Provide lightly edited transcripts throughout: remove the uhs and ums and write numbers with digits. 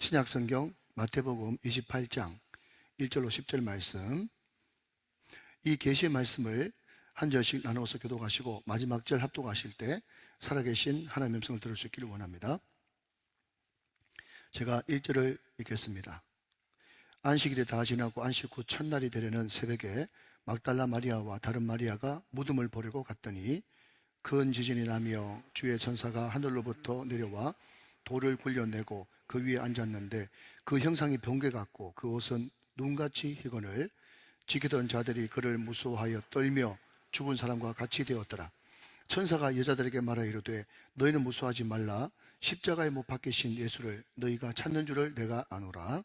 신약성경 마태복음 28장 1절로 10절 말씀, 이 계시의 말씀을 한 절씩 나누어서 교독하시고 마지막 절 합독하실 때 살아계신 하나님의 음성을 들을 수 있기를 원합니다. 제가 1절을 읽겠습니다. 안식일이 다 지나고 안식 후 첫날이 되려는 새벽에 막달라 마리아와 다른 마리아가 무덤을 보려고 갔더니 큰 지진이 나며 주의 천사가 하늘로부터 내려와 돌을 굴려내고 그 위에 앉았는데 그 형상이 번개 같고 그 옷은 눈같이 희거늘 지키던 자들이 그를 무서워하여 떨며 죽은 사람과 같이 되었더라. 천사가 여자들에게 말하 이르되 너희는 무서워하지 말라. 십자가에 못 박히신 예수를 너희가 찾는 줄을 내가 아노라.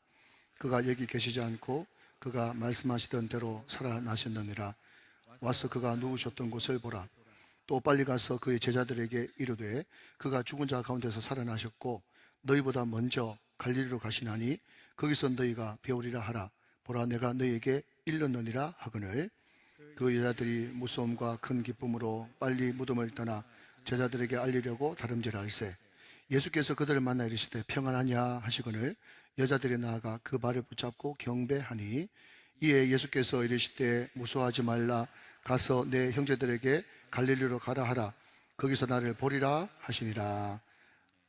그가 여기 계시지 않고 그가 말씀하시던 대로 살아나셨느니라. 와서 그가 누우셨던 곳을 보라. 또 빨리 가서 그의 제자들에게 이르되 그가 죽은 자 가운데서 살아나셨고 너희보다 먼저 갈릴리로 가시나니 거기서 너희가 배우리라 하라. 보라, 내가 너희에게 일렀느니라 하거늘 그 여자들이 무서움과 큰 기쁨으로 빨리 무덤을 떠나 제자들에게 알리려고 다름질할세. 예수께서 그들을 만나 이르시되 평안하냐 하시거늘 여자들이 나아가 그 발을 붙잡고 경배하니 이에 예수께서 이르시되 무서워하지 말라. 가서 내 형제들에게 갈릴리로 가라 하라. 거기서 나를 보리라 하시니라.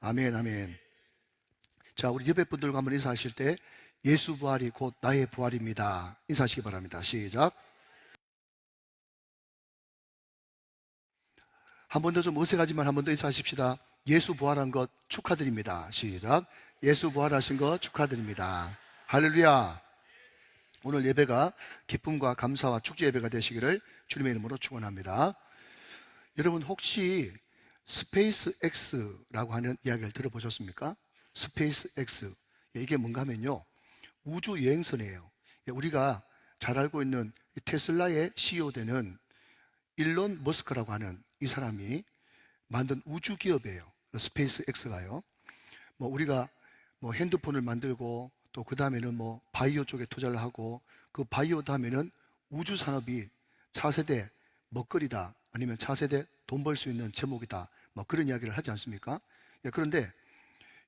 아멘, 아멘. 자, 우리 옆에 분들과 한번 인사하실 때 예수 부활이 곧 나의 부활입니다. 인사하시기 바랍니다. 시작. 한 번 더 좀 어색하지만 한 번 더 인사하십시다. 예수 부활한 것 축하드립니다. 시작. 예수 부활하신 것 축하드립니다. 할렐루야. 오늘 예배가 기쁨과 감사와 축제 예배가 되시기를 주님의 이름으로 축원합니다. 여러분 혹시 스페이스 X라고 하는 이야기를 들어보셨습니까? 스페이스 X, 이게 뭔가 하면요 우주 여행선이에요. 우리가 잘 알고 있는 테슬라의 CEO 되는 일론 머스크라고 하는 이 사람이 만든 우주 기업이에요. 스페이스 X가요. 우리가 핸드폰을 만들고 또 그 다음에는 바이오 쪽에 투자를 하고 그 바이오 다음에는 우주 산업이 차세대 먹거리다 아니면 차세대 돈 벌 수 있는 제목이다 그런 이야기를 하지 않습니까? 그런데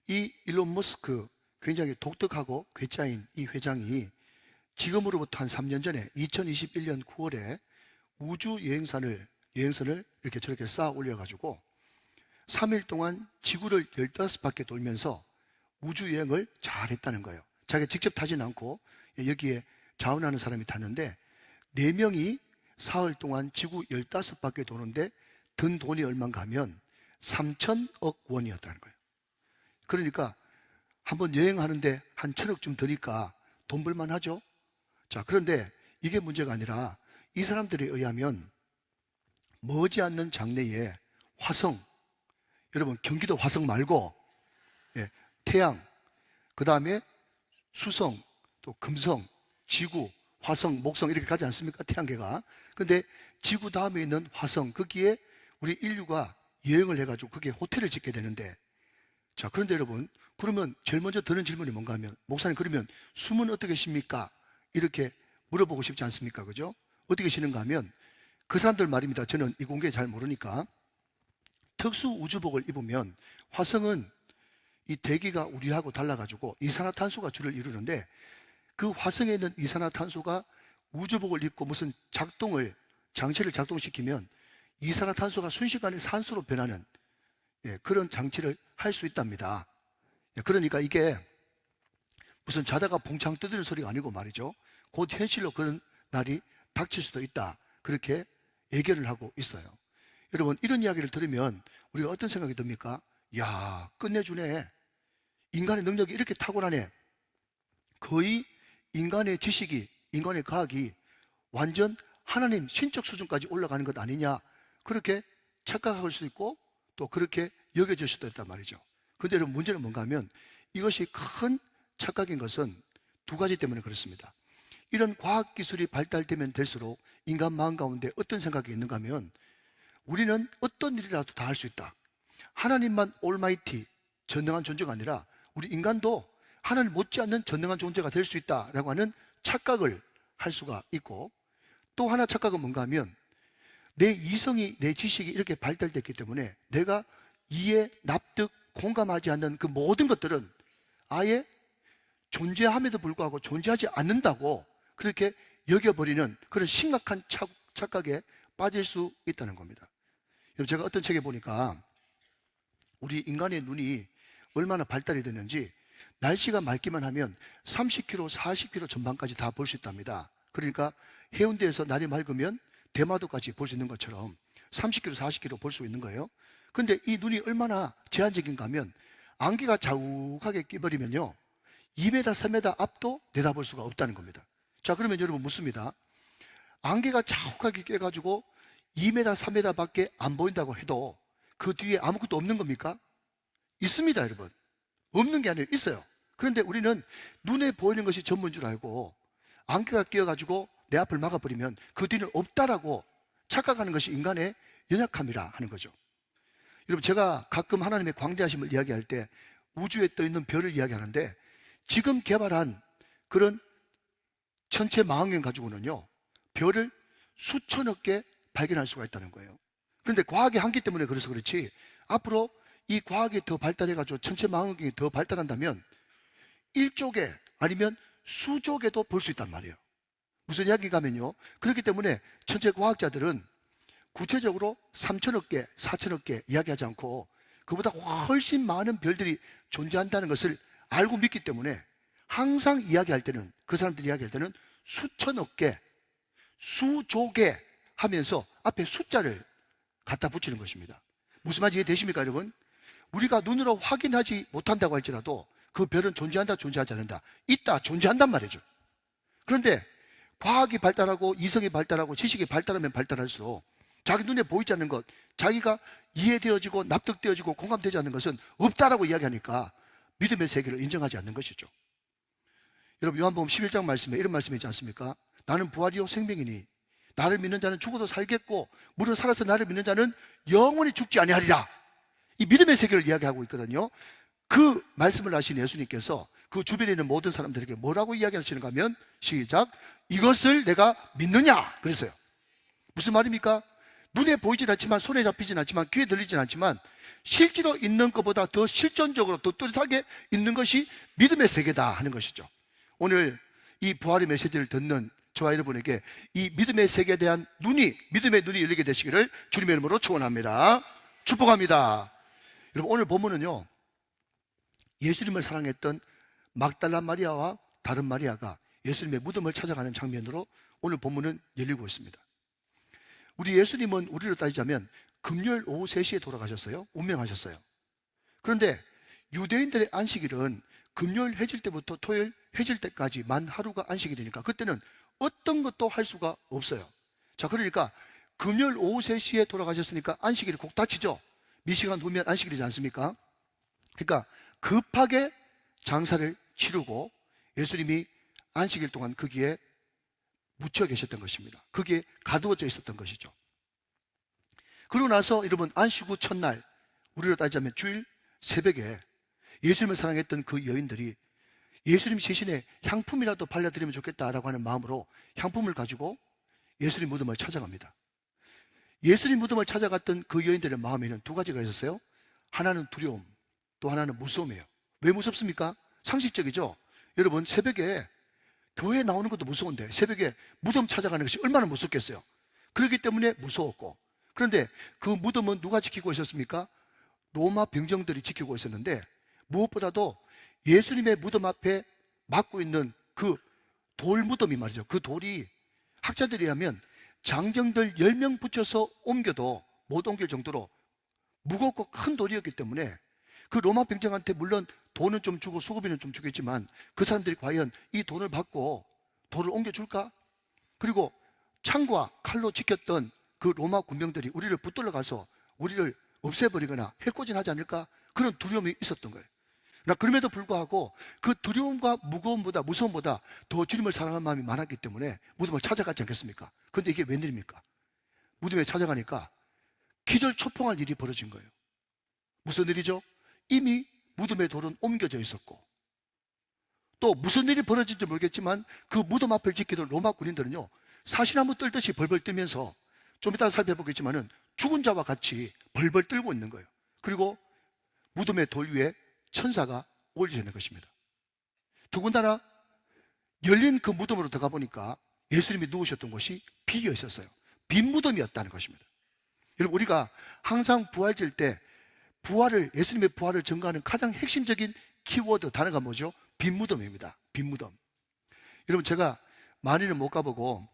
이 일론 머스크 굉장히 독특하고 괴짜인 이 회장이 지금으로부터 한 3년 전에 2021년 9월에 우주 여행선을 이렇게 저렇게 쌓아 올려가지고 3일 동안 지구를 15바퀴 돌면서 우주 여행을 잘 했다는 거예요. 자기가 직접 타진 않고 여기에 자원하는 사람이 탔는데 4명이 사흘 동안 지구 15바퀴 도는데 든 돈이 얼마인가 하면 3천억 원이었다는 거예요. 그러니까 한번 여행하는데 한 1,000억쯤 드니까 돈 벌만 하죠. 자, 그런데 이게 문제가 아니라 이 사람들에 의하면 머지않는 장래에 화성, 여러분 경기도 화성 말고 태양, 그 다음에 수성, 또 금성, 지구, 화성, 목성 이렇게 가지 않습니까? 태양계가. 근데 지구 다음에 있는 화성, 거기에 우리 인류가 여행을 해가지고 거기에 호텔을 짓게 되는데, 자, 그런데 여러분, 그러면 제일 먼저 드는 질문이 뭔가 하면, 목사님 그러면 숨은 어떻게 쉽니까? 이렇게 물어보고 싶지 않습니까? 그죠? 어떻게 쉬는가 하면 그 사람들 말입니다. 저는 이 공개 잘 모르니까. 특수 우주복을 입으면 화성은 이 대기가 우리하고 달라가지고 이산화탄소가 주를 이루는데 그 화성에 있는 이산화탄소가 우주복을 입고 무슨 장치를 작동시키면 이산화탄소가 순식간에 산소로 변하는 그런 장치를 할 수 있답니다. 그러니까 이게 무슨 자다가 봉창 두드리는 소리가 아니고 말이죠. 곧 현실로 그런 날이 닥칠 수도 있다. 그렇게 예견을 하고 있어요. 여러분 이런 이야기를 들으면 우리가 어떤 생각이 듭니까? 야, 끝내주네. 인간의 능력이 이렇게 탁월하네. 거의 인간의 지식이, 인간의 과학이 완전 하나님 신적 수준까지 올라가는 것 아니냐, 그렇게 착각할 수도 있고 또 그렇게 여겨질 수도 있단 말이죠. 그런데 여러분 문제는 뭔가 하면 이것이 큰 착각인 것은 두 가지 때문에 그렇습니다. 이런 과학기술이 발달되면 될수록 인간 마음 가운데 어떤 생각이 있는가 하면 우리는 어떤 일이라도 다 할 수 있다. 하나님만 올마이티, 전능한 존재가 아니라 우리 인간도 하나님 못지않는 전능한 존재가 될 수 있다라고 하는 착각을 할 수가 있고, 또 하나 착각은 뭔가 하면 내 이성이, 내 지식이 이렇게 발달됐기 때문에 내가 이해, 납득, 공감하지 않는 그 모든 것들은 아예 존재함에도 불구하고 존재하지 않는다고 그렇게 여겨버리는 그런 심각한 착각에 빠질 수 있다는 겁니다. 여러분, 제가 어떤 책에 보니까 우리 인간의 눈이 얼마나 발달이 됐는지 날씨가 맑기만 하면 30km, 40km 전방까지 다 볼 수 있답니다. 그러니까 해운대에서 날이 맑으면 대마도까지 볼 수 있는 것처럼 30km, 40km 볼 수 있는 거예요. 그런데 이 눈이 얼마나 제한적인가 하면 안개가 자욱하게 끼버리면요 2m, 3m 앞도 내다볼 수가 없다는 겁니다. 자, 그러면 여러분 묻습니다. 안개가 자욱하게 껴가지고 2m, 3m 밖에 안 보인다고 해도 그 뒤에 아무것도 없는 겁니까? 있습니다, 여러분. 없는 게 아니라 있어요. 그런데 우리는 눈에 보이는 것이 전부인 줄 알고 안개가 끼어가지고 내 앞을 막아버리면 그 뒤는 없다라고 착각하는 것이 인간의 연약함이라 하는 거죠. 여러분, 제가 가끔 하나님의 광대하심을 이야기할 때 우주에 떠있는 별을 이야기하는데 지금 개발한 그런 천체 망원경 가지고는요 별을 수천억 개 발견할 수가 있다는 거예요. 그런데 과학의 한계 때문에 그래서 그렇지 앞으로 이 과학이 더 발달해가지고 천체 망원경이 더 발달한다면 1조 개 아니면 수조 개도 볼 수 있단 말이에요. 무슨 이야기가 하면요 그렇기 때문에 천체 과학자들은 구체적으로 3천억 개, 4천억 개 이야기하지 않고 그보다 훨씬 많은 별들이 존재한다는 것을 알고 믿기 때문에 항상 이야기할 때는 그 사람들이 이야기할 때는 수천억 개, 수조 개 하면서 앞에 숫자를 갖다 붙이는 것입니다. 무슨 말인지 이해되십니까, 여러분? 우리가 눈으로 확인하지 못한다고 할지라도 그 별은 존재한다, 존재하지 않는다. 있다, 존재한단 말이죠. 그런데 과학이 발달하고 이성이 발달하고 지식이 발달하면 발달할수록 자기 눈에 보이지 않는 것, 자기가 이해되어지고 납득되어지고 공감되지 않는 것은 없다라고 이야기하니까 믿음의 세계를 인정하지 않는 것이죠. 여러분, 요한복음 11장 말씀에 이런 말씀이 있지 않습니까? 나는 부활이요 생명이니 나를 믿는 자는 죽어도 살겠고 무릇 살아서 나를 믿는 자는 영원히 죽지 아니하리라. 이 믿음의 세계를 이야기하고 있거든요. 그 말씀을 하신 예수님께서 그 주변에 있는 모든 사람들에게 뭐라고 이야기하시는가 하면 시작, 이것을 내가 믿느냐 그랬어요. 무슨 말입니까? 눈에 보이진 않지만 손에 잡히진 않지만 귀에 들리진 않지만 실제로 있는 것보다 더 실존적으로 더 뚜렷하게 있는 것이 믿음의 세계다 하는 것이죠. 오늘 이 부활의 메시지를 듣는 저와 여러분에게 이 믿음의 세계에 대한 믿음의 눈이 열리게 되시기를 주님의 이름으로 축원합니다. 축복합니다. 여러분, 오늘 본문은요 예수님을 사랑했던 막달라 마리아와 다른 마리아가 예수님의 무덤을 찾아가는 장면으로 오늘 본문은 열리고 있습니다. 우리 예수님은 우리로 따지자면 금요일 오후 3시에 돌아가셨어요. 운명하셨어요. 그런데 유대인들의 안식일은 금요일 해질 때부터 토요일 해질 때까지 만 하루가 안식일이니까 그때는 어떤 것도 할 수가 없어요. 자, 그러니까 금요일 오후 3시에 돌아가셨으니까 안식일이 꼭 닥치죠. 미시간 후면 안식일이지 않습니까? 그러니까 급하게 장사를 치르고 예수님이 안식일 동안 거기에 묻혀 계셨던 것입니다. 거기에 가두어져 있었던 것이죠. 그러고 나서 여러분, 안식 후 첫날, 우리로 따지자면 주일 새벽에 예수님을 사랑했던 그 여인들이 예수님 시신에 향품이라도 발라드리면 좋겠다라고 하는 마음으로 향품을 가지고 예수님 무덤을 찾아갑니다. 예수님 무덤을 찾아갔던 그 여인들의 마음에는 두 가지가 있었어요. 하나는 두려움, 또 하나는 무서움이에요. 왜 무섭습니까? 상식적이죠. 여러분, 새벽에 교회에 나오는 것도 무서운데 새벽에 무덤 찾아가는 것이 얼마나 무섭겠어요. 그렇기 때문에 무서웠고, 그런데 그 무덤은 누가 지키고 있었습니까? 로마 병정들이 지키고 있었는데 무엇보다도 예수님의 무덤 앞에 막고 있는 그 돌 무덤이 말이죠. 그 돌이 학자들이 하면 장정들 10명 붙여서 옮겨도 못 옮길 정도로 무겁고 큰 돌이었기 때문에 그 로마 병정한테 물론 돈은 좀 주고 수고비는 좀 주겠지만 그 사람들이 과연 이 돈을 받고 돌을 옮겨줄까? 그리고 창과 칼로 지켰던 그 로마 군병들이 우리를 붙들러 가서 우리를 없애버리거나 해코지하지 않을까? 그런 두려움이 있었던 거예요. 그럼에도 불구하고 그 두려움과 무서움보다 더 주님을 사랑하는 마음이 많았기 때문에 무덤을 찾아가지 않겠습니까? 그런데 이게 웬일입니까? 무덤에 찾아가니까 기절초풍할 일이 벌어진 거예요. 무슨 일이죠? 이미 무덤의 돌은 옮겨져 있었고, 또 무슨 일이 벌어진지 모르겠지만 그 무덤 앞을 지키던 로마 군인들은요 사시나무 떨듯이 벌벌 떨면서, 좀 이따 살펴보겠지만은 죽은 자와 같이 벌벌 떨고 있는 거예요. 그리고 무덤의 돌 위에 천사가 올려져 있는 것입니다. 더군다나 열린 그 무덤으로 들어가 보니까 예수님이 누우셨던 곳이 비어 있었어요. 빈 무덤이었다는 것입니다. 여러분, 우리가 항상 부활절 때 예수님의 부활을 증거하는 가장 핵심적인 키워드 단어가 뭐죠? 빈 무덤입니다. 빈 무덤. 여러분, 제가 많이는 못 가보고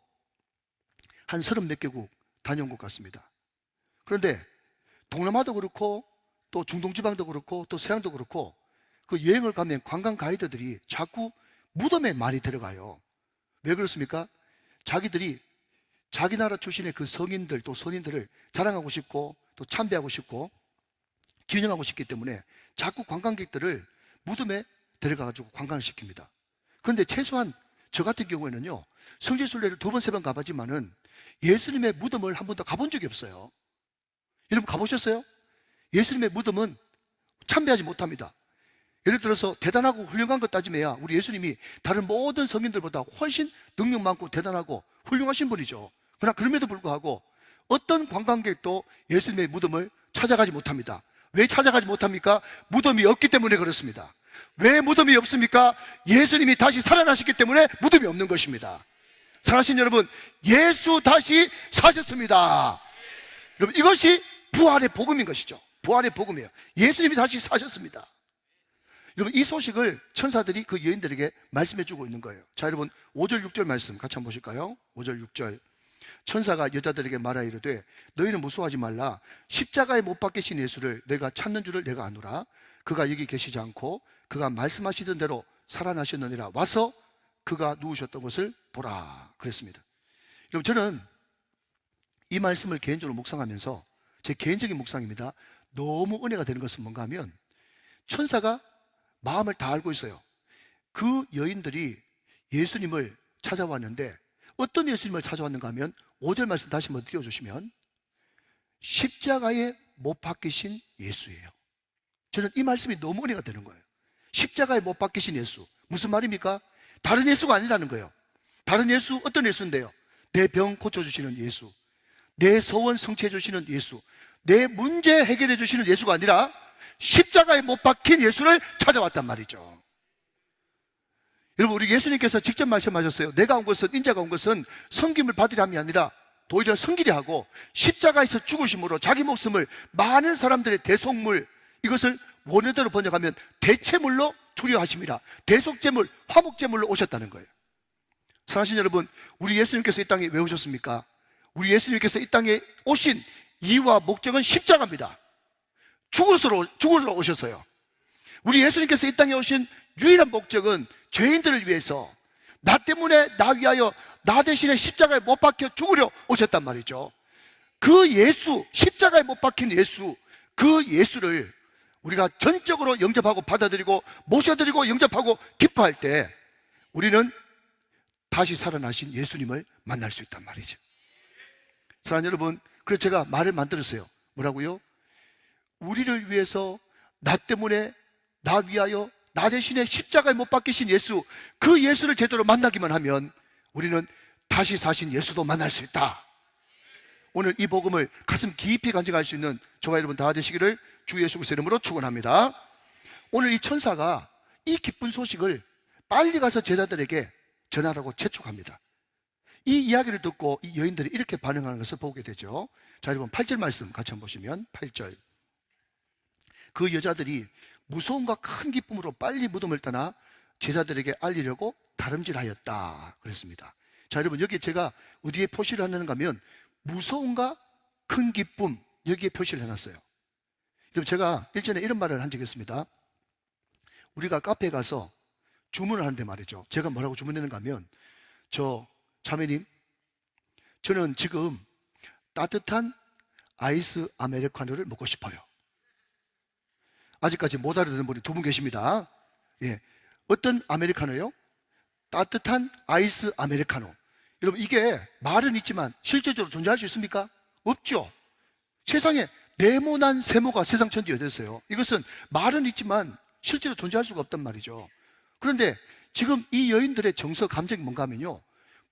한 30몇 개국 다녀온 것 같습니다. 그런데 동남아도 그렇고 또 중동지방도 그렇고 또 서양도 그렇고 그 여행을 가면 관광 가이드들이 자꾸 무덤에 많이 들어가요. 왜 그렇습니까? 자기들이 자기 나라 출신의 그 성인들 또 선인들을 자랑하고 싶고 또 참배하고 싶고 기념하고 싶기 때문에 자꾸 관광객들을 무덤에 데려가가지고 관광을 시킵니다. 그런데 최소한 저 같은 경우에는요, 성지순례를 2번, 3번 가봤지만은 예수님의 무덤을 한 번도 가본 적이 없어요. 여러분 가보셨어요? 예수님의 무덤은 참배하지 못합니다. 예를 들어서 대단하고 훌륭한 것 따지면 우리 예수님이 다른 모든 성인들보다 훨씬 능력 많고 대단하고 훌륭하신 분이죠. 그러나 그럼에도 불구하고 어떤 관광객도 예수님의 무덤을 찾아가지 못합니다. 왜 찾아가지 못합니까? 무덤이 없기 때문에 그렇습니다. 왜 무덤이 없습니까? 예수님이 다시 살아나셨기 때문에 무덤이 없는 것입니다. 사랑하신 여러분, 예수 다시 사셨습니다. 여러분, 이것이 부활의 복음인 것이죠. 부활의 복음이에요. 예수님이 다시 사셨습니다. 여러분, 이 소식을 천사들이 그 여인들에게 말씀해 주고 있는 거예요. 자, 여러분 5절 6절 말씀 같이 한번 보실까요? 5절 6절. 천사가 여자들에게 말하 이르되 너희는 무서워하지 말라. 십자가에 못 박히신 예수를 내가 찾는 줄을 내가 아노라. 그가 여기 계시지 않고 그가 말씀하시던 대로 살아나셨느니라. 와서 그가 누우셨던 것을 보라 그랬습니다. 여러분, 저는 이 말씀을 개인적으로 묵상하면서 제 개인적인 묵상입니다. 너무 은혜가 되는 것은 뭔가 하면 천사가 마음을 다 알고 있어요. 그 여인들이 예수님을 찾아왔는데 어떤 예수님을 찾아왔는가 하면 5절 말씀 다시 한번 띄워주시면 십자가에 못 박히신 예수예요. 저는 이 말씀이 너무 은혜가 되는 거예요. 십자가에 못 박히신 예수. 무슨 말입니까? 다른 예수가 아니라는 거예요. 다른 예수, 어떤 예수인데요? 내 병 고쳐주시는 예수, 내 소원 성취해 주시는 예수, 내 문제 해결해 주시는 예수가 아니라 십자가에 못 박힌 예수를 찾아왔단 말이죠. 여러분, 우리 예수님께서 직접 말씀하셨어요. 내가 온 것은, 인자가 온 것은 섬김을 받으려 함이 아니라 도리어 섬기려 하고 십자가에서 죽으심으로 자기 목숨을 많은 사람들의 대속물, 이것을 원어대로 번역하면 대체물로 주려 하심이라. 대속제물, 화목제물로 오셨다는 거예요. 사랑하신 여러분, 우리 예수님께서 이 땅에 왜 오셨습니까? 우리 예수님께서 이 땅에 오신 이유와 목적은 십자가입니다. 죽으러 오셨어요. 우리 예수님께서 이 땅에 오신 유일한 목적은 죄인들을 위해서, 나 때문에, 나 위하여, 나 대신에 십자가에 못 박혀 죽으려 오셨단 말이죠. 그 예수, 십자가에 못 박힌 예수, 그 예수를 우리가 전적으로 영접하고 받아들이고 모셔드리고 영접하고 기뻐할 때 우리는 다시 살아나신 예수님을 만날 수 있단 말이죠. 사랑하는 여러분, 그래서 제가 말을 만들었어요. 뭐라고요? 우리를 위해서, 나 때문에, 나 위하여, 나 대신에 십자가에 못 박히신 예수, 그 예수를 제대로 만나기만 하면 우리는 다시 사신 예수도 만날 수 있다. 오늘 이 복음을 가슴 깊이 간직할 수 있는 저와 여러분 다 되시기를 주 예수 그리스도의 이름으로 축원합니다. 오늘 이 천사가 이 기쁜 소식을 빨리 가서 제자들에게 전하라고 재촉합니다. 이 이야기를 듣고 이 여인들이 이렇게 반응하는 것을 보게 되죠. 자, 여러분 8절 말씀 같이 한번 보시면 8절. 그 여자들이 무서움과 큰 기쁨으로 빨리 무덤을 떠나 제자들에게 알리려고 다름질하였다 그랬습니다. 자, 여러분 여기 제가 어디에 표시를 하는가 하면 무서움과 큰 기쁨, 여기에 표시를 해놨어요. 여러분, 제가 일전에 이런 말을 한 적이 있습니다. 우리가 카페에 가서 주문을 하는데 말이죠, 제가 뭐라고 주문했는가 하면, 저 자매님, 저는 지금 따뜻한 아이스 아메리카노를 먹고 싶어요. 아직까지 못 알아듣는 분이 2분 계십니다. 예, 어떤 아메리카노요? 따뜻한 아이스 아메리카노. 여러분, 이게 말은 있지만 실제적으로 존재할 수 있습니까? 없죠. 세상에 네모난 세모가 세상 천지에 어딨어요? 이것은 말은 있지만 실제로 존재할 수가 없단 말이죠. 그런데 지금 이 여인들의 정서 감정이 뭔가 하면요,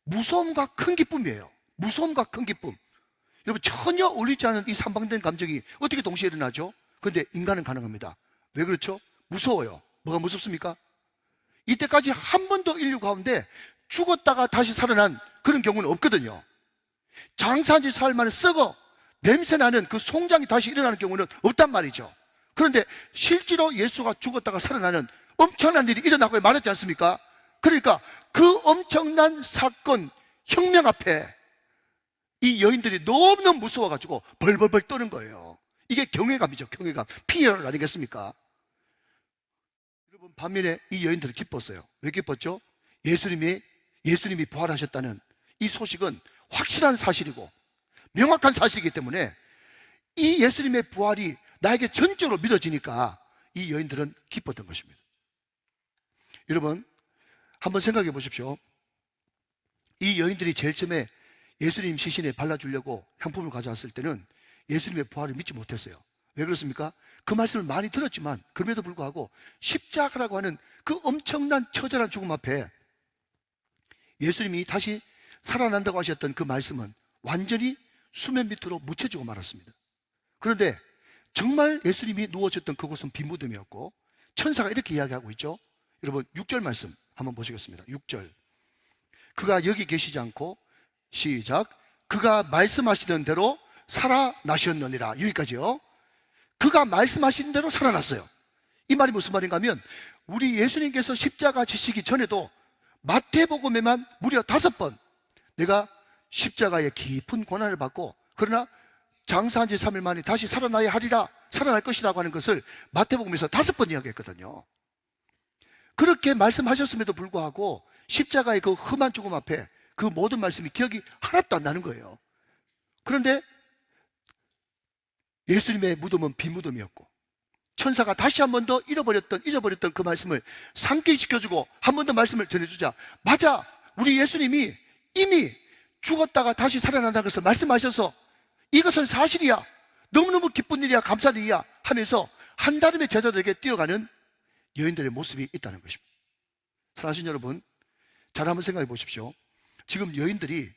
무서움과 큰 기쁨이에요. 무서움과 큰 기쁨. 여러분, 전혀 어울리지 않은 이 삼방된 감정이 어떻게 동시에 일어나죠? 그런데 인간은 가능합니다. 왜 그렇죠? 무서워요. 뭐가 무섭습니까? 이때까지 한 번도 인류 가운데 죽었다가 다시 살아난 그런 경우는 없거든요. 장사한 지 사흘 만에 썩어 냄새나는 그 송장이 다시 일어나는 경우는 없단 말이죠. 그런데 실제로 예수가 죽었다가 살아나는 엄청난 일이 일어나고 말했지 않습니까? 그러니까 그 엄청난 사건, 혁명 앞에 이 여인들이 너무너무 무서워가지고 벌벌벌 떠는 거예요. 이게 경외감이죠. 경외감. 피어를 아니겠습니까? 여러분, 반면에 이 여인들은 기뻤어요. 왜 기뻤죠? 예수님이 부활하셨다는 이 소식은 확실한 사실이고 명확한 사실이기 때문에 이 예수님의 부활이 나에게 전적으로 믿어지니까 이 여인들은 기뻤던 것입니다. 여러분, 한번 생각해 보십시오. 이 여인들이 제일 처음에 예수님 시신에 발라주려고 향품을 가져왔을 때는 예수님의 부활을 믿지 못했어요. 왜 그렇습니까? 그 말씀을 많이 들었지만 그럼에도 불구하고 십자가라고 하는 그 엄청난 처절한 죽음 앞에 예수님이 다시 살아난다고 하셨던 그 말씀은 완전히 수면 밑으로 묻혀지고 말았습니다. 그런데 정말 예수님이 누워졌던 그곳은 빈 무덤이었고 천사가 이렇게 이야기하고 있죠. 여러분, 6절 말씀 한번 보시겠습니다. 6절. 그가 여기 계시지 않고, 시작, 그가 말씀하시던 대로 살아나셨느니라. 여기까지요. 그가 말씀하신 대로 살아났어요. 이 말이 무슨 말인가 하면 우리 예수님께서 십자가 지시기 전에도 마태복음에만 무려 5번 내가 십자가의 깊은 고난을 받고 그러나 장사한 지 3일 만에 다시 살아나야 하리라, 살아날 것이라고 하는 것을 마태복음에서 5번 이야기했거든요. 그렇게 말씀하셨음에도 불구하고 십자가의 그 험한 죽음 앞에 그 모든 말씀이 기억이 하나도 안 나는 거예요. 그런데 예수님의 무덤은 빈 무덤이었고 천사가 다시 한 번 더 잊어버렸던 그 말씀을 상기시켜주고 한 번 더 말씀을 전해주자. 맞아, 우리 예수님이 이미 죽었다가 다시 살아난다는 것을 말씀하셔서 이것은 사실이야, 너무너무 기쁜 일이야, 감사한 일이야 하면서 한달음에 제자들에게 뛰어가는 여인들의 모습이 있다는 것입니다. 사랑하신 여러분, 잘 한번 생각해 보십시오. 지금 여인들이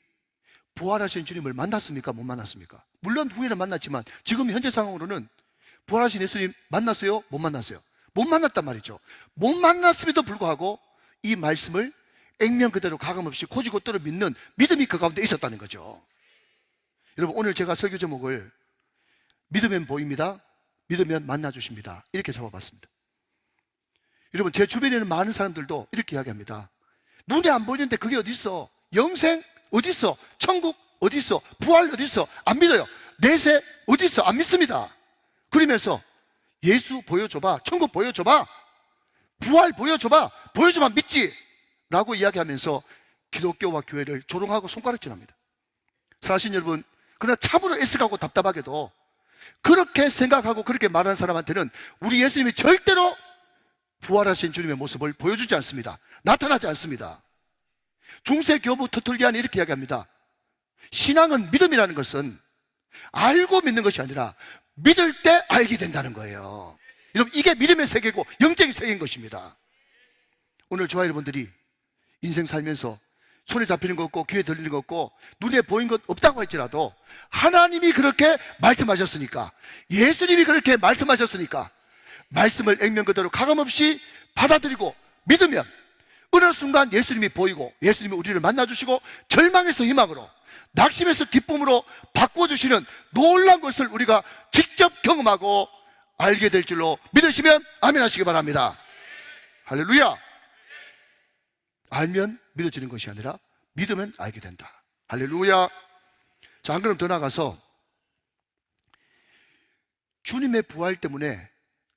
부활하신 주님을 만났습니까? 못 만났습니까? 물론 후에는 만났지만 지금 현재 상황으로는 부활하신 예수님 만났어요? 못 만났어요? 못 만났단 말이죠. 못 만났음에도 불구하고 이 말씀을 액면 그대로 가감없이 고지고대로 믿는 믿음이 그 가운데 있었다는 거죠. 여러분, 오늘 제가 설교 제목을 믿으면 보입니다, 믿으면 만나주십니다, 이렇게 잡아봤습니다. 여러분, 제 주변에 있는 많은 사람들도 이렇게 이야기합니다. 눈에 안 보이는데 그게 어디 있어? 영생 어디 있어? 천국 어디 있어? 부활 어디 있어? 안 믿어요. 내세 어디 있어? 안 믿습니다. 그러면서 예수 보여줘봐, 천국 보여줘봐, 부활 보여줘봐, 보여줘만 믿지 라고 이야기하면서 기독교와 교회를 조롱하고 손가락질합니다. 사실 여러분, 그러나 참으로 애쓰고 답답하게도 그렇게 생각하고 그렇게 말하는 사람한테는 우리 예수님이 절대로 부활하신 주님의 모습을 보여주지 않습니다. 나타나지 않습니다. 중세교부 터툴리안이 이렇게 이야기합니다. 신앙은, 믿음이라는 것은 알고 믿는 것이 아니라 믿을 때 알게 된다는 거예요. 여러분, 이게 믿음의 세계고 영적인 세계인 것입니다. 오늘 저와 여러분들이 인생 살면서 손에 잡히는 것 없고 귀에 들리는 것 없고 눈에 보이는 것 없다고 할지라도 하나님이 그렇게 말씀하셨으니까, 예수님이 그렇게 말씀하셨으니까 말씀을 액면 그대로 가감없이 받아들이고 믿으면 어느 순간 예수님이 보이고 예수님이 우리를 만나주시고 절망에서 희망으로, 낙심에서 기쁨으로 바꿔주시는 놀라운 것을 우리가 직접 경험하고 알게 될 줄로 믿으시면 아멘 하시기 바랍니다. 할렐루야. 알면 믿어지는 것이 아니라 믿으면 알게 된다. 할렐루야. 자, 한 걸음 더 나가서 주님의 부활 때문에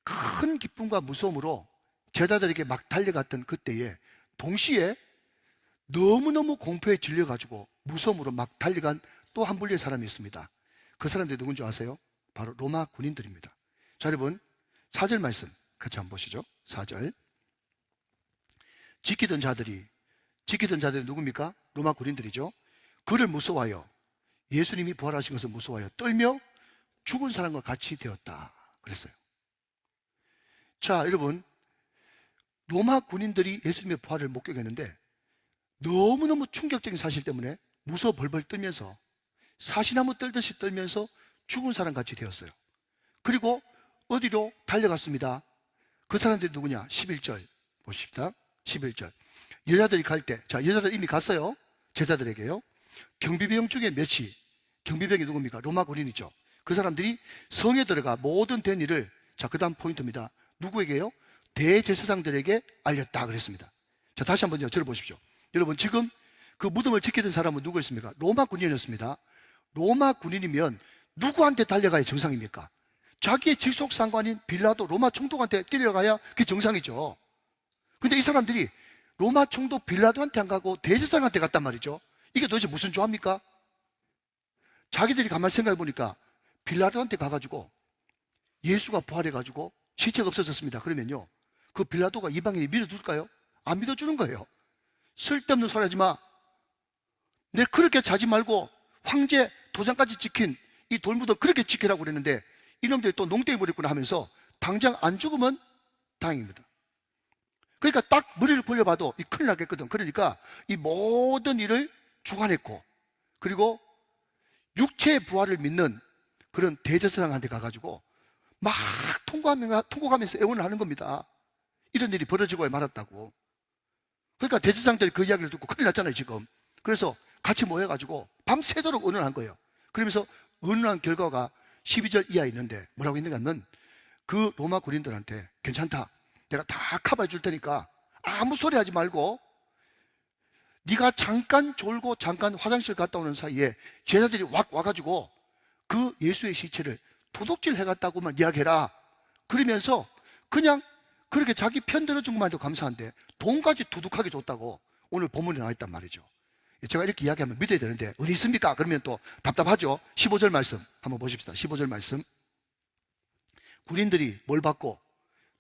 큰 기쁨과 무서움으로 제자들에게 막 달려갔던 그때에 동시에 너무너무 공포에 질려가지고 무서움으로 막 달려간 또 한 분류의 사람이 있습니다. 그 사람들이 누군지 아세요? 바로 로마 군인들입니다. 자, 여러분, 4절 말씀 같이 한번 보시죠. 4절. 지키던 자들이 누굽니까? 로마 군인들이죠. 그를 무서워하여, 예수님이 부활하신 것을 무서워하여 떨며 죽은 사람과 같이 되었다 그랬어요. 자, 여러분, 로마 군인들이 예수님의 부활을 목격했는데 너무너무 충격적인 사실 때문에 무서워 벌벌 떨면서, 사시나무 떨듯이 떨면서 죽은 사람 같이 되었어요. 그리고 어디로 달려갔습니다. 그 사람들이 누구냐? 11절 보십시다. 11절. 여자들이 갈 때, 자, 여자들 이미 갔어요. 제자들에게요. 경비병 중에 몇이, 경비병이 누굽니까? 로마 군인이죠. 그 사람들이 성에 들어가 모든 된 일을, 자, 그 다음 포인트입니다. 누구에게요? 대제사장들에게 알렸다 그랬습니다. 자, 다시 한번요, 들어보십시오. 여러분, 지금 그 무덤을 지키던 사람은 누구였습니까? 로마 군인이었습니다. 로마 군인이면 누구한테 달려가야 정상입니까? 자기의 직속 상관인 빌라도 로마 총독한테 뛰려가야 그게 정상이죠. 근데 이 사람들이 로마 총독 빌라도한테 안 가고 대제사장한테 갔단 말이죠. 이게 도대체 무슨 조합입니까? 자기들이 가만히 생각해 보니까 빌라도한테 가가지고 예수가 부활해가지고 시체가 없어졌습니다. 그러면요, 그 빌라도가 이방인이 믿어줄까요? 안 믿어주는 거예요. 쓸데없는 소리 하지 마. 내 그렇게 자지 말고 황제 도장까지 지킨 이 돌무덤 그렇게 지키라고 그랬는데 이놈들이 또 농땡이 부렸구나 하면서 당장 안 죽으면 다행입니다. 그러니까 딱 머리를 굴려봐도 이 큰일 나겠거든. 그러니까 이 모든 일을 주관했고, 그리고 육체의 부활을 믿는 그런 대제사장한테 가가지고 막 통곡하면서 애원을 하는 겁니다. 이런 일이 벌어지고 말았다고. 그러니까 대제사장들이 그 이야기를 듣고 큰일 났잖아요 지금. 그래서 같이 모여가지고 밤새도록 의논한 거예요. 그러면서 의논한 결과가 12절 이하에 있는데 뭐라고 있는가 하면, 그 로마 군인들한테 괜찮다, 내가 다 커버해 줄 테니까 아무 소리 하지 말고 네가 잠깐 졸고 잠깐 화장실 갔다 오는 사이에 제자들이 와가지고 그 예수의 시체를 도둑질 해갔다고만 이야기해라. 그러면서 그냥 그렇게 자기 편 들어준 것만 해도 감사한데 돈까지 두둑하게 줬다고 오늘 본문에 나와 있단 말이죠. 제가 이렇게 이야기하면 믿어야 되는데 어디 있습니까? 그러면 또 답답하죠. 15절 말씀 한번 보십시다. 15절 말씀. 군인들이 뭘 받고,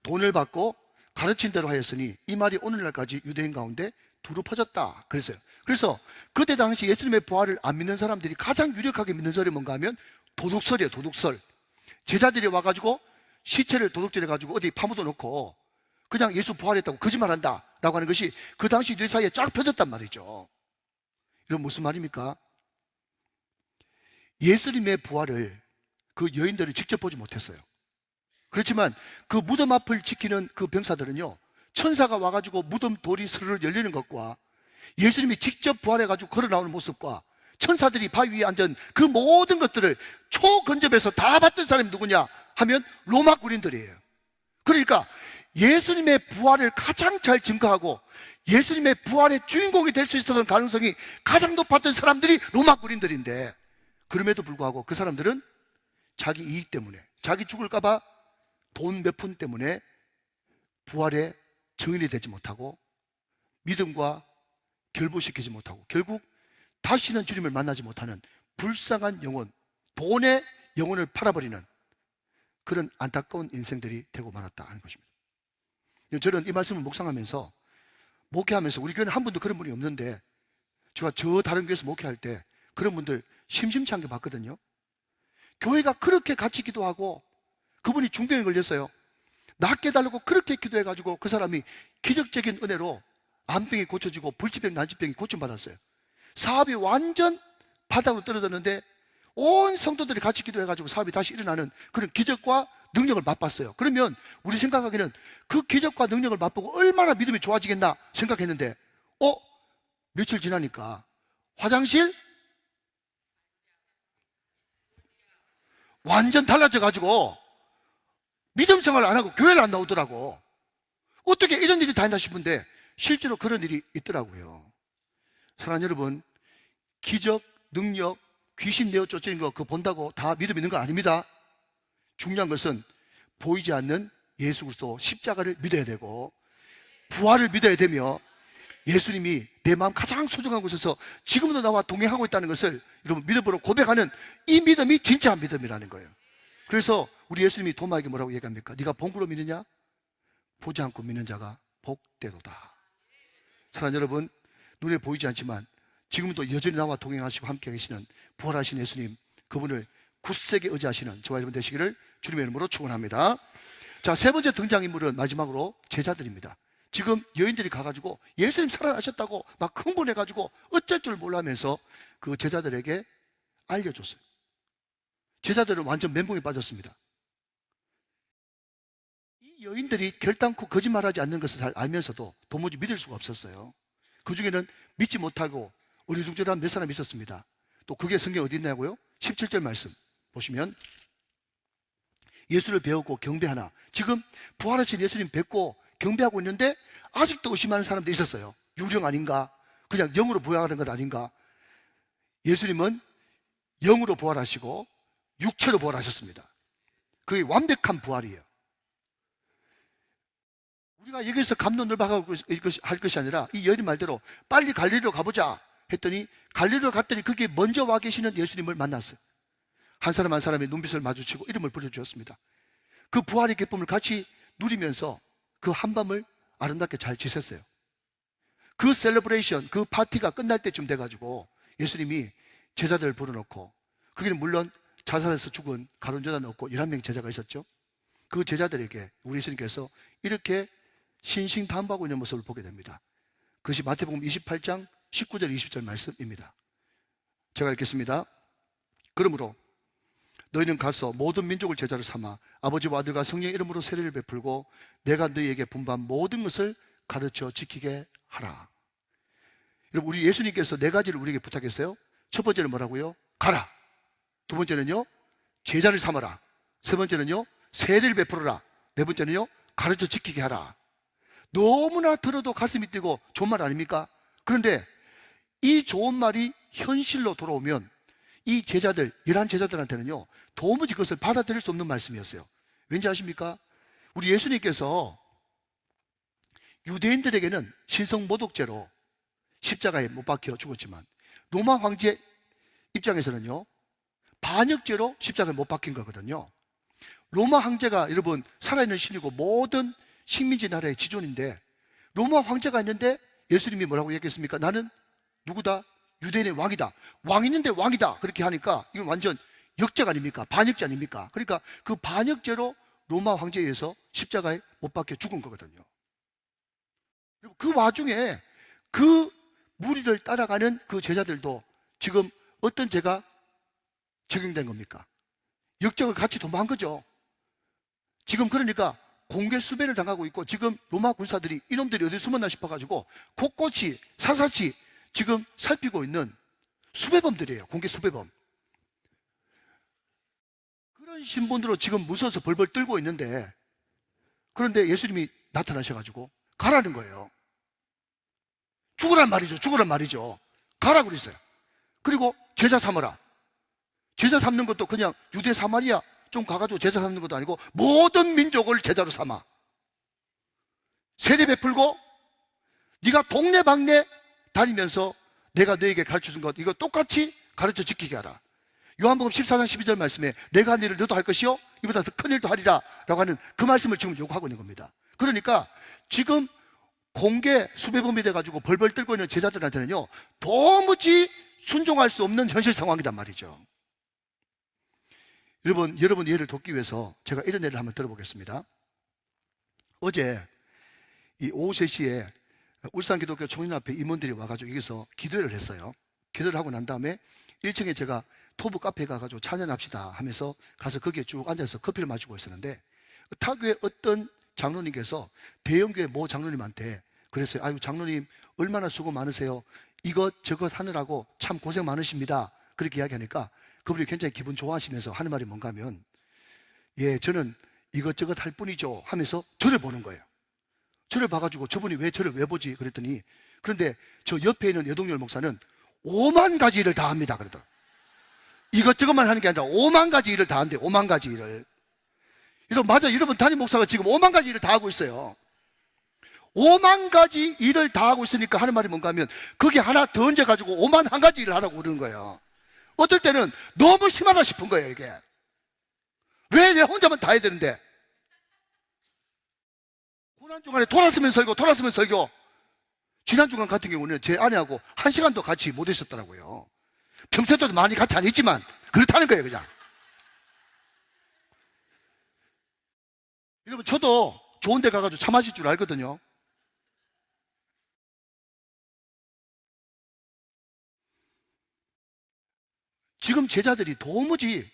돈을 받고 가르친 대로 하였으니 이 말이 오늘날까지 유대인 가운데 두루 퍼졌다 그랬어요. 그래서 그때 당시 예수님의 부활을 안 믿는 사람들이 가장 유력하게 믿는 설이 뭔가 하면 도둑설이에요. 도둑설. 제자들이 와가지고 시체를 도둑질해가지고 어디 파묻어 놓고 그냥 예수 부활했다고 거짓말한다 라고 하는 것이 그 당시 유대 사이에 쫙 펴졌단 말이죠. 이건 무슨 말입니까? 예수님의 부활을 그 여인들이 직접 보지 못했어요. 그렇지만 그 무덤 앞을 지키는 그 병사들은요, 천사가 와가지고 무덤 돌이 스르르 열리는 것과 예수님이 직접 부활해가지고 걸어 나오는 모습과 천사들이 바위 위에 앉은 그 모든 것들을 초근접해서 다 봤던 사람이 누구냐 하면 로마 군인들이에요. 그러니까 예수님의 부활을 가장 잘 증거하고 예수님의 부활의 주인공이 될 수 있었던 가능성이 가장 높았던 사람들이 로마 군인들인데, 그럼에도 불구하고 그 사람들은 자기 이익 때문에, 자기 죽을까봐 돈 몇 푼 때문에 부활의 증인이 되지 못하고 믿음과 결부시키지 못하고 결국 다시는 주님을 만나지 못하는 불쌍한 영혼, 돈의 영혼을 팔아버리는 그런 안타까운 인생들이 되고 말았다 하는 것입니다. 저는 이 말씀을 묵상하면서, 목회하면서, 우리 교회는 한 분도 그런 분이 없는데 제가 저 다른 교회에서 목회할 때 그런 분들 심심치 않게 봤거든요. 교회가 그렇게 같이 기도하고 그분이 중병에 걸렸어요. 낫게 해달라고 그렇게 기도해가지고 그 사람이 기적적인 은혜로 암병이 고쳐지고 불치병, 난치병이 고침받았어요. 사업이 완전 바닥으로 떨어졌는데 온 성도들이 같이 기도해가지고 사업이 다시 일어나는 그런 기적과 능력을 맛봤어요. 그러면 우리 생각하기에는 그 기적과 능력을 맛보고 얼마나 믿음이 좋아지겠나 생각했는데, 며칠 지나니까 화장실 완전 달라져가지고 믿음 생활을 안 하고 교회를 안 나오더라고. 어떻게 이런 일이 다 있나 싶은데 실제로 그런 일이 있더라고요. 사랑하는 여러분, 기적, 능력, 귀신 내어 쫓기는 거 그거 본다고 다 믿음 있는 거 아닙니다. 중요한 것은 보이지 않는 예수 그리스도 십자가를 믿어야 되고 부활을 믿어야 되며 예수님이 내 마음 가장 소중한 곳에서 지금도 나와 동행하고 있다는 것을 여러분 믿음으로 고백하는 이 믿음이 진짜 믿음이라는 거예요. 그래서 우리 예수님이 도마에게 뭐라고 얘기합니까? 네가 본구로 믿느냐? 보지 않고 믿는 자가 복되도다. 사랑하는 여러분, 눈에 보이지 않지만 지금도 여전히 나와 동행하시고 함께 계시는 부활하신 예수님, 그분을 굳세게 의지하시는 저와 여러분 되시기를 주님의 이름으로 축원합니다. 자, 세 번째 등장인물은 마지막으로 제자들입니다. 지금 여인들이 가가지고 예수님 살아나셨다고 막 흥분해가지고 어쩔 줄 몰라 하면서 그 제자들에게 알려줬어요. 제자들은 완전 멘붕에 빠졌습니다. 이 이 여인들이 결단코 거짓말하지 않는 것을 잘 알면서도 도무지 믿을 수가 없었어요. 그 중에는 믿지 못하고 어리둥절한 몇 사람이 있었습니다. 또 그게 성경에 어디 있냐고요? 17절 말씀 보시면 예수를 배우고 경배하나, 지금 부활하신 예수님 뵙고 경배하고 있는데 아직도 의심하는 사람도 있었어요. 유령 아닌가? 그냥 영으로 부활하는 것 아닌가? 예수님은 영으로 부활하시고 육체로 부활하셨습니다. 그게 완벽한 부활이에요. 우리가 여기서 갑론을박하고 할 것이 아니라 이 여인 말대로 빨리 갈릴리로 가보자 했더니, 갈릴리로 갔더니 그게 먼저 와 계시는 예수님을 만났어요. 한 사람 한 사람의 눈빛을 마주치고 이름을 불러주었습니다. 그 부활의 기쁨을 같이 누리면서 그 한밤을 아름답게 잘 지냈어요. 그 셀러브레이션, 그 파티가 끝날 때쯤 돼가지고 예수님이 제자들을 불러놓고, 거기는 물론 자살해서 죽은 가룟유다는 없고 11명 제자가 있었죠. 그 제자들에게 우리 예수님께서 이렇게 신신당부하고 있는 모습을 보게 됩니다. 그것이 마태복음 28장 19절 20절 말씀입니다. 제가 읽겠습니다. 그러므로 너희는 가서 모든 민족을 제자로 삼아 아버지와 아들과 성령의 이름으로 세례를 베풀고 내가 너희에게 분부한 모든 것을 가르쳐 지키게 하라. 여러분, 우리 예수님께서 네 가지를 우리에게 부탁했어요. 첫 번째는 뭐라고요? 가라. 두 번째는요, 제자를 삼아라. 세 번째는요, 세례를 베풀어라. 네 번째는요, 가르쳐 지키게 하라. 너무나 들어도 가슴이 뛰고 좋은 말 아닙니까? 그런데 이 좋은 말이 현실로 돌아오면 이 제자들, 11제자들한테는요 도무지 그것을 받아들일 수 없는 말씀이었어요. 왠지 아십니까? 우리 예수님께서 유대인들에게는 신성모독죄로 십자가에 못 박혀 죽었지만, 로마 황제 입장에서는요 반역죄로 십자가에 못 박힌 거거든요. 로마 황제가 여러분 살아있는 신이고 모든 식민지 나라의 지존인데, 로마 황제가 있는데 예수님이 뭐라고 얘기했습니까? 나는 누구다? 유대인의 왕이다. 왕 있는데 왕이다. 그렇게 하니까 이건 완전 역죄 아닙니까? 반역죄 아닙니까? 그러니까 그 반역죄로 로마 황제에 의해서 십자가에 못 박혀 죽은 거거든요. 그리고 그 와중에 그 무리를 따라가는 그 제자들도 지금 어떤 죄가 적용된 겁니까? 역적을 같이 도망한 거죠. 지금 그러니까 공개 수배를 당하고 있고, 지금 로마 군사들이 이놈들이 어디 숨었나 싶어가지고 곳곳이 사사치 지금 살피고 있는 수배범들이에요. 공개 수배범. 그런 신분으로 지금 무서워서 벌벌 떨고 있는데, 그런데 예수님이 나타나셔가지고 가라는 거예요. 죽으란 말이죠. 죽으란 말이죠. 가라고 그랬어요. 그리고 제자 삼으라. 제자 삼는 것도 그냥 유대 사마리아 좀 가가지고 제자 삼는 것도 아니고 모든 민족을 제자로 삼아 세례 베풀고, 네가 동네방네 다니면서 내가 너에게 가르쳐준 것 이거 똑같이 가르쳐 지키게 하라. 요한복음 14장 12절 말씀에 내가 한 일을 너도 할 것이요 이보다 더 큰 일도 하리라 라고 하는 그 말씀을 지금 요구하고 있는 겁니다. 그러니까 지금 공개 수배범이 돼가지고 벌벌 떨고 있는 제자들한테는요 도무지 순종할 수 없는 현실 상황이란 말이죠. 여러분 이해를 돕기 위해서 제가 이런 예를 한번 들어보겠습니다. 어제 이 오후 3시에 울산기독교 총인 앞에 임원들이 와가지고 여기서 기도를 했어요. 기도를 하고 난 다음에 1층에 제가 토부 카페에 가가지고 찬양합시다 하면서 가서 거기에 쭉 앉아서 커피를 마시고 있었는데, 타교의 어떤 장로님께서 대형교회 모 장로님한테 그랬어요. 아유 장로님 얼마나 수고 많으세요. 이것저것 하느라고 참 고생 많으십니다. 그렇게 이야기하니까 그분이 굉장히 기분 좋아하시면서 하는 말이 뭔가 하면, 예 저는 이것저것 할 뿐이죠 하면서 저를 보는 거예요. 저를 봐가지고 저분이 왜 저를 왜 보지 그랬더니, 그런데 저 옆에 있는 여동열 목사는 5만 가지 일을 다 합니다 그러더라고요. 이것저것만 하는 게 아니라 5만 가지 일을 다 한대요. 5만 가지 일을. 여러분 맞아, 여러분 담임 목사가 지금 5만 가지 일을 다 하고 있어요. 5만 가지 일을 다 하고 있으니까 하는 말이 뭔가 하면, 그게 하나 더 얹어가지고 5만 한 가지 일을 하라고 그러는 거예요. 어떨 때는 너무 심하다 싶은 거예요. 이게 왜 내 혼자만 다 해야 되는데. 고난주간에 돌았으면 설교, 돌았으면 설교. 지난주간 같은 경우는 제 아내하고 1시간도 같이 못 있었더라고요. 평소에도 많이 같이 안 있지만 그렇다는 거예요. 그냥 여러분 저도 좋은 데 가가지고 차 마실 줄 알거든요. 지금 제자들이 도무지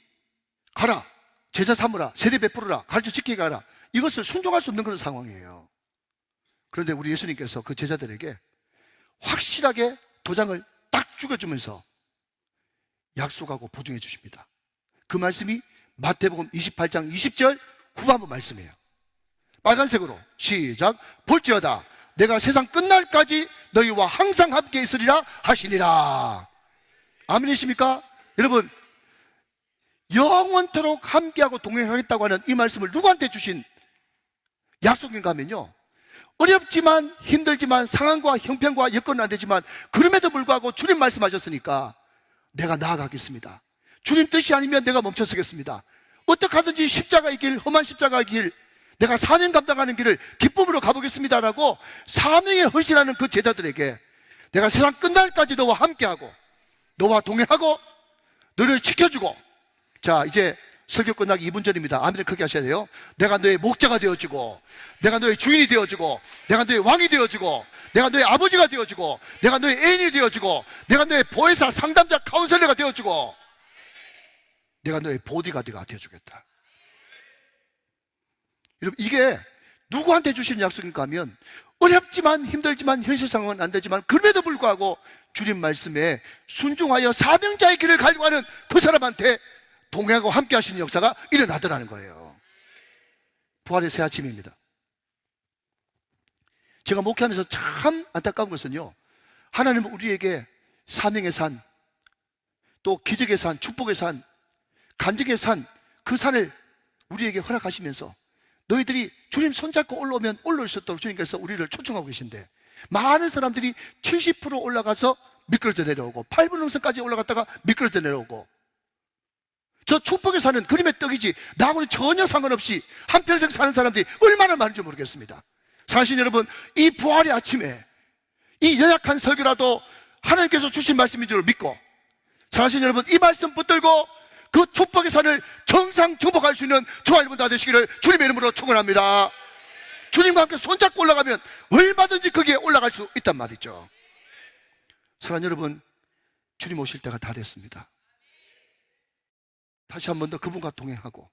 가라, 제자 삼으라, 세례 베풀어라, 가르쳐 지키게 하라, 이것을 순종할 수 없는 그런 상황이에요. 그런데 우리 예수님께서 그 제자들에게 확실하게 도장을 딱 죽여주면서 약속하고 보증해 주십니다. 그 말씀이 마태복음 28장 20절 후반부 말씀이에요. 빨간색으로 시작. 볼지어다 내가 세상 끝날까지 너희와 항상 함께 있으리라 하시니라. 아멘이십니까? 여러분, 영원토록 함께하고 동행하겠다고 하는 이 말씀을 누구한테 주신 약속인가 하면요, 어렵지만 힘들지만 상황과 형편과 여건은 안 되지만 그럼에도 불구하고 주님 말씀하셨으니까 내가 나아가겠습니다. 주님 뜻이 아니면 내가 멈춰서겠습니다. 어떻게 하든지 십자가의 길, 험한 십자가의 길, 내가 사명 감당하는 길을 기쁨으로 가보겠습니다라고 사명에 헌신하는 그 제자들에게 내가 세상 끝날까지 너와 함께하고 너와 동행하고 너를 지켜주고, 자 이제 설교 끝나기 2분 전입니다. 아멘을 크게 하셔야 돼요. 내가 너의 목자가 되어주고, 내가 너의 주인이 되어주고, 내가 너의 왕이 되어주고, 내가 너의 아버지가 되어주고, 내가 너의 애인이 되어주고, 내가 너의 보혜사, 상담자, 카운셀러가 되어주고, 내가 너의 보디가드가 되어주겠다. 여러분, 이게 누구한테 주시는 약속인가 하면 어렵지만 힘들지만 현실 상황은 안 되지만 그럼에도 불구하고 주님 말씀에 순종하여 사명자의 길을 가려고 하는 그 사람한테 동행하고 함께 하시는 역사가 일어나더라는 거예요. 부활의 새 아침입니다. 제가 목회하면서 참 안타까운 것은요, 하나님은 우리에게 사명의 산, 또 기적의 산, 축복의 산, 간증의 산, 그 산을 우리에게 허락하시면서 너희들이 주님 손잡고 올라오면 올라올 수 있도록 주님께서 우리를 초청하고 계신데, 많은 사람들이 70% 올라가서 미끄러져 내려오고 8분 능선까지 올라갔다가 미끄러져 내려오고, 저 축복의 산은 그림의 떡이지 나하고는 전혀 상관없이 한평생 사는 사람들이 얼마나 많은지 모르겠습니다. 사실 여러분, 이 부활의 아침에 이 연약한 설교라도 하나님께서 주신 말씀인 줄 믿고, 사실 여러분, 이 말씀 붙들고 그 축복의 산을 정상 정복할 수 있는 저와 여러분 다 되시기를 주님의 이름으로 축원합니다. 주님과 함께 손잡고 올라가면 얼마든지 거기에 올라갈 수 있단 말이죠. 사랑하는 여러분, 주님 오실 때가 다 됐습니다. 다시 한 번 더 그분과 동행하고,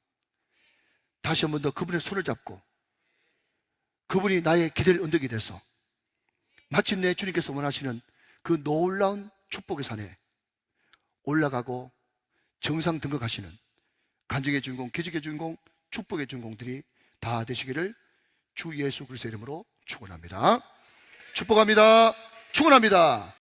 다시 한 번 더 그분의 손을 잡고, 그분이 나의 기댈 언덕이 돼서 마침내 주님께서 원하시는 그 놀라운 축복의 산에 올라가고 정상 등극하시는 간증의 주인공, 기적의 주인공, 축복의 주인공들이 다 되시기를 주 예수 그리스도의 이름으로 축원합니다. 축복합니다. 축원합니다.